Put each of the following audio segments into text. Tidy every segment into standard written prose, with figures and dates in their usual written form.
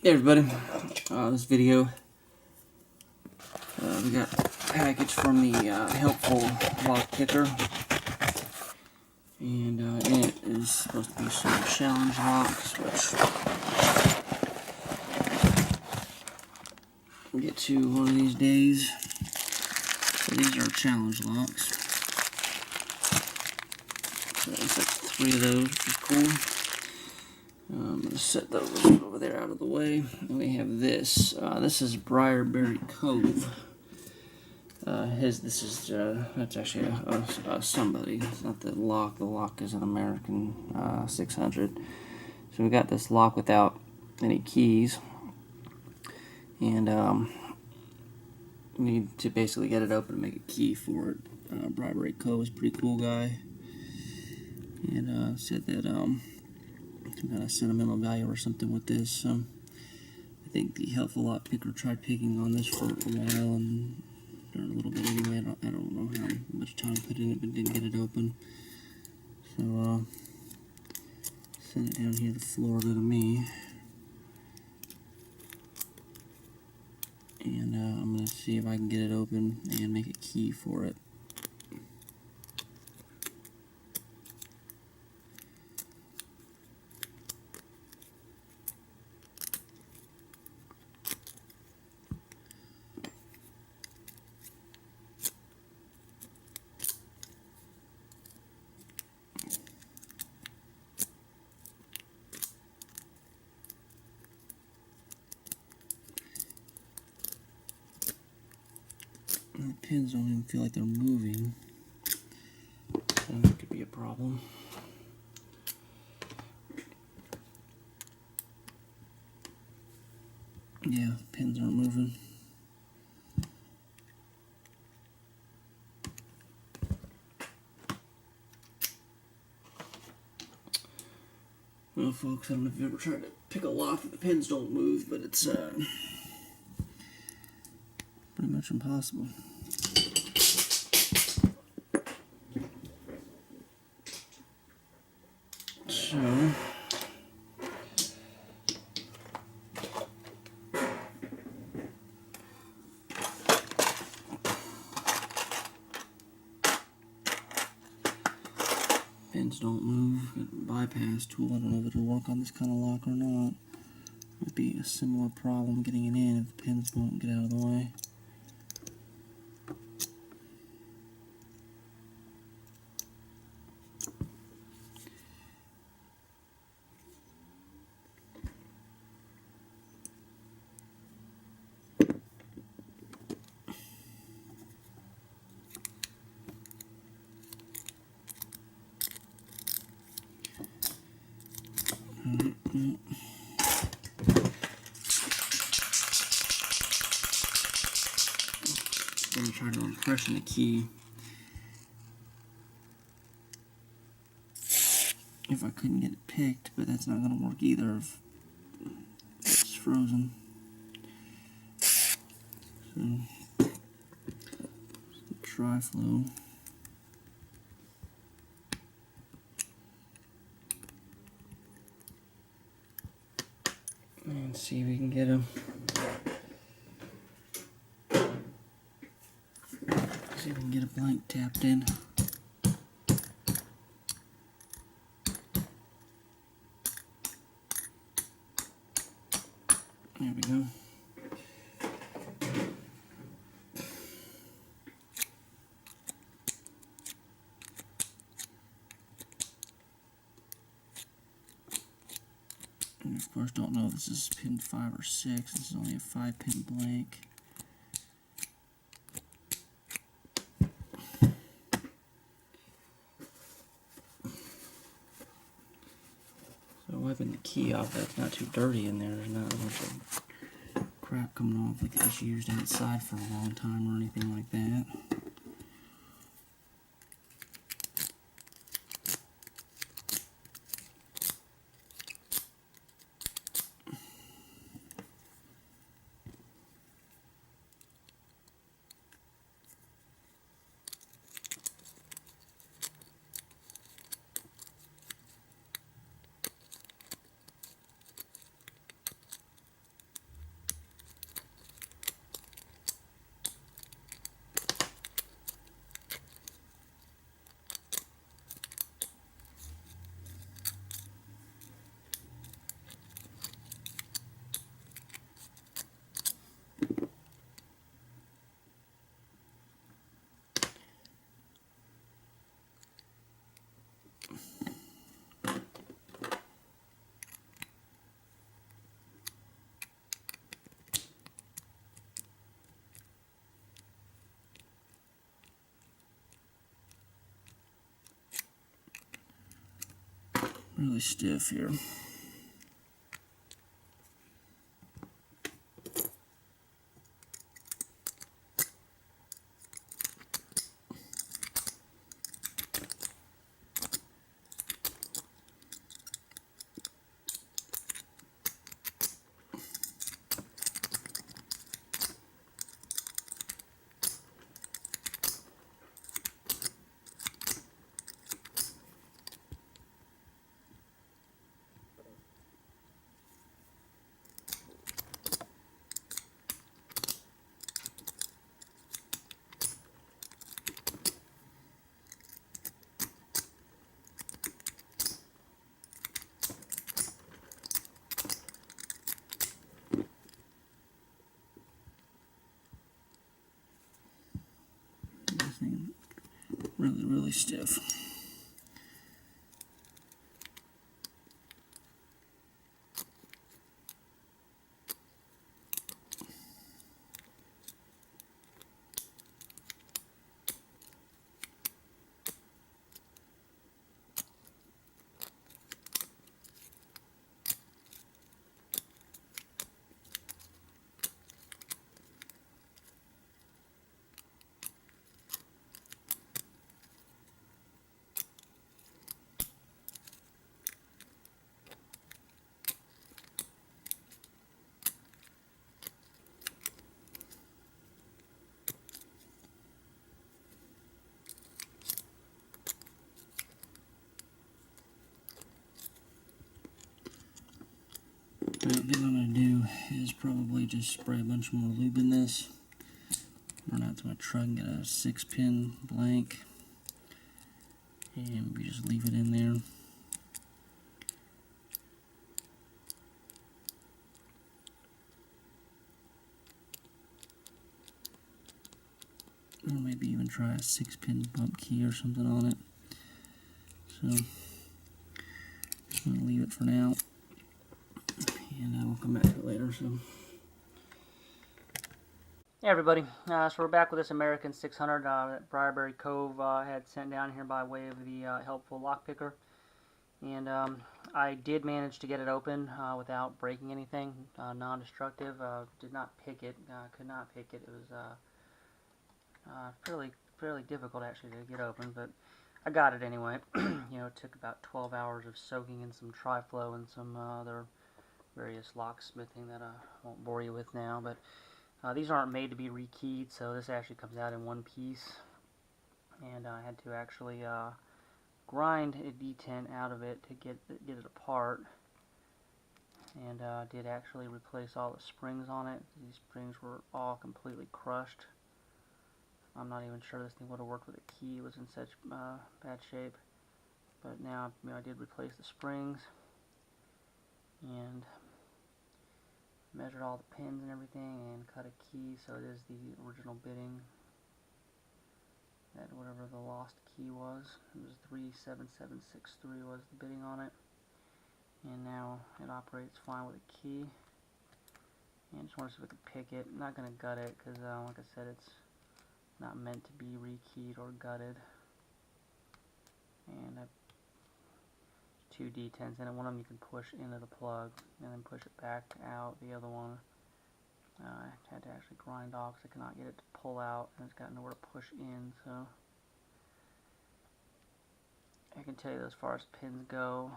Hey everybody, this video, we got a package from the Helpful Lock Picker, and in it is supposed to be some challenge locks, which we'll get to one of these days. So these are challenge locks. So there's like 3 of those, which is cool. I'm going to set those over there out of the way. And we have this. This is Briarberry Cove. That's actually a somebody. It's not the lock. The lock is an American 600. So we got this lock without any keys. And we need to basically get it open and make a key for it. Briarberry Cove is a pretty cool guy. And said that some kind of sentimental value or something with this. I think the Helpful Lock Picker tried picking on this for a while, and or a little bit anyway. I don't know how much time put in it, but didn't get it open. So sent it down here to Florida to me, and I'm gonna see if I can get it open and make a key for it. The pins don't even feel like they're moving, so that could be a problem. Yeah, pins aren't moving. Well, folks, I don't know if you've ever tried to pick a lock and the pins don't move, but it's pretty much impossible. So pins don't move. Bypass tool. I don't know if it'll work on this kind of lock or not. Might be a similar problem getting it in if the pins won't get out of the way. I'm going to try to impression the key. If I couldn't get it picked, but that's not going to work either if it's frozen. So, tri-flow. And see if we can get them. See if we can get a blank tapped in. There we go. And of course, don't know if this is pin 5 or 6. This is only a 5-pin blank. So wiping the key off, that's not too dirty in there. There's not a bunch of crap coming off like it's used outside for a long time or anything like that. really stiff here. This thing really stiff. What I'm going to do is probably just spray a bunch more lube in this. Run out to my truck and get a 6-pin blank. And we just leave it in there. Or maybe even try a 6-pin bump key or something on it. So, I'm going to leave it for now. And we'll come back to it later. So. Hey everybody, so we're back with this American 600 that Briarberry Cove had sent down here by way of the helpful lock picker. And I did manage to get it open without breaking anything, non-destructive. Did not pick it, could not pick it. It was fairly difficult actually to get open, but I got it anyway. You know, it took about 12 hours of soaking in some tri-flow and some other various locksmithing that I won't bore you with now, but these aren't made to be rekeyed, so this actually comes out in one piece, and I had to actually grind a detent out of it to get it apart, and did actually replace all the springs on it. These springs were all completely crushed. I'm not even sure this thing would have worked with a key. It was in such bad shape, but now I did replace the springs and measured all the pins and everything and cut a key, so it is the original bitting, that whatever the lost key was. It was 37763 was the bitting on it, and now it operates fine with a key. And just want to see if we can pick it. I'm not going to gut it because like I said, it's not meant to be rekeyed or gutted. And I 2 detents in it. One of them you can push into the plug and then push it back out. The other one I had to actually grind off because I cannot get it to pull out, and it's got nowhere to push in. So I can tell you as far as pins go,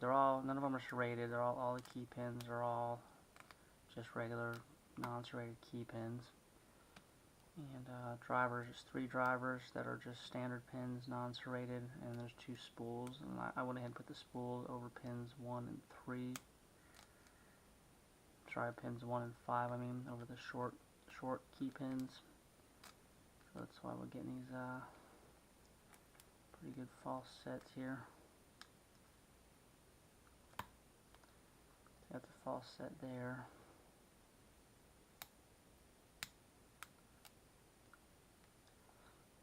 they're all, none of them are serrated. They're all the key pins are all just regular non-serrated key pins. And drivers, there's 3 drivers that are just standard pins, non-serrated, and there's 2 spools. And I went ahead and put the spools over pins 1 and 3. Sorry, pins 1 and 5, I mean, over the short key pins. So that's why we're getting these pretty good false sets here. Got the false set there.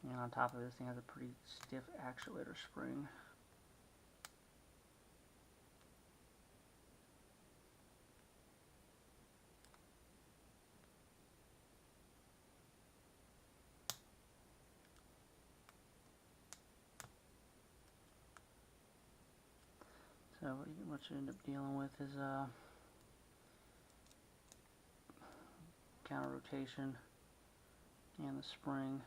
And on top of this thing has a pretty stiff actuator spring. So what you end up dealing with is counter rotation and the spring.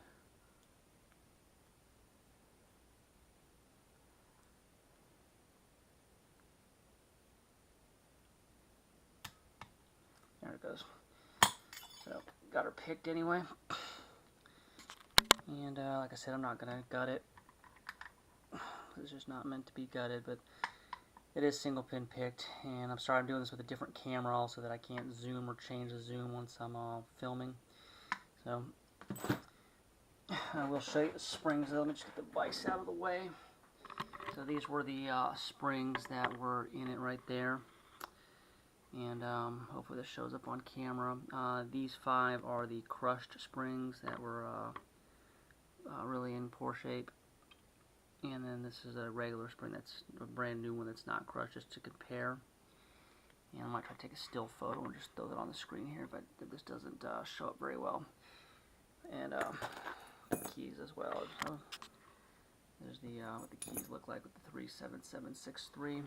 There it goes. So got her picked anyway, and like I said, I'm not gonna gut it. It's just not meant to be gutted, but it is single pin picked, and I'm sorry I'm doing this with a different camera also that I can't zoom or change the zoom once I'm filming. So I will show you the springs though. Let me just get the vise out of the way. So these were the springs that were in it right there, and hopefully this shows up on camera. These 5 are the crushed springs that were really in poor shape. And then this is a regular spring that's a brand new one that's not crushed, just to compare. And I might try to take a still photo and just throw that on the screen here, but this doesn't show up very well. And the keys as well. So there's the what the keys look like with the 37763.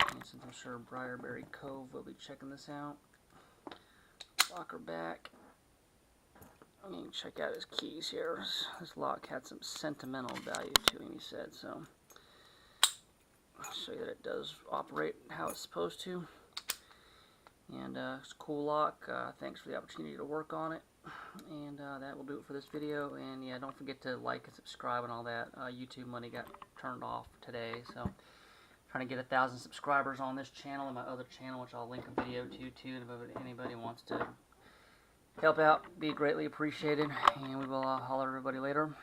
And since I'm sure Briarberry Cove will be checking this out, lock her back. I mean, check out his keys here. This lock had some sentimental value to him, he said, so I'll show you that it does operate how it's supposed to. And it's a cool lock. Thanks for the opportunity to work on it. And that will do it for this video. And yeah, don't forget to like and subscribe and all that. YouTube money got turned off today, so trying to get 1,000 subscribers on this channel and my other channel, which I'll link a video to too, if anybody wants to help out, be greatly appreciated, and we will holler at everybody later.